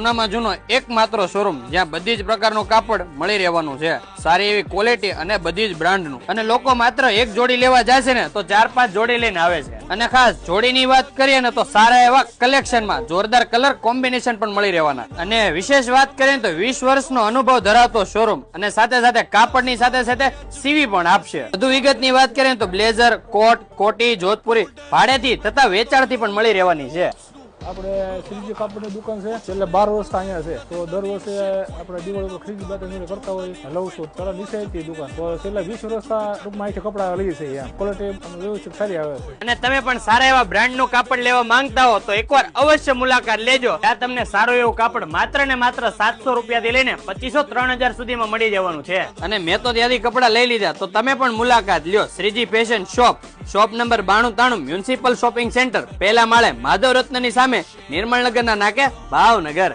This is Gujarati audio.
જૂનામાં જૂનો એકમાત્ર શોરૂમ જ્યાં બધી જ પ્રકારનું કાપડ મળી રહેવાનું છે, સારી એવી ક્વોલિટી અને બધી જ બ્રાન્ડનું, અને લોકો માત્ર એક જોડી લેવા જાય છે ને તો 4-5 જોડી લઈને આવે છે. અને ખાસ જોડીની વાત કરીએ ને તો સારા એવા કલેક્શનમાં જોરદાર કલર કોમ્બિનેશન પણ મળી રહેવાના. અને વિશેષ વાત કરીએ તો 20 વર્ષનો અનુભવ ધરાવતો શોરૂમ અને સાથે સાથે કાપડની સાથે સાથે સીવી પણ આપશે. વધુ વિગતની વાત કરીએ તો બ્લેઝર, કોટ, કોટી, જોધપુરી ભાડેથી તથા વેચાણથી પણ મળી રહેવાની છે. આપણે શ્રીજી કાપડની દુકાન છે, છેલ્લે 12 વર્ષ અહીંયા છે. તો દર વર્ષે આપણે દિવાળી પર ખરીદી બાતરી કરતા હોય, લઉં છું તરત નિશાળથી દુકાન. તો છેલ્લા 20 વર્ષના ટૂંકમાં અહીંથી કપડા લઈએ છીએ. ક્વોલિટી વ્યવસ્થિત સારી આવે છે. અને તમે પણ સારા એવા બ્રાન્ડનું કાપડ લેવા માંગતા હો તો એકવાર અવશ્ય મુલાકાત લેજો. ત્યાં તમને સારું એવું કાપડ માત્ર ને માત્ર 700 રૂપિયાથી લઈને 2500-3000 સુધીમાં મળી જવાનું છે. અને મેં તો ત્યાંથી કપડા લઈ લીધા, તો તમે પણ મુલાકાત લ્યો. Shriji fashion shop number 9293 municipal shopping centre, પહેલા માળે, માધવ રત્નની સામે, નિર્મળનગરના નાકે, ભાવનગર.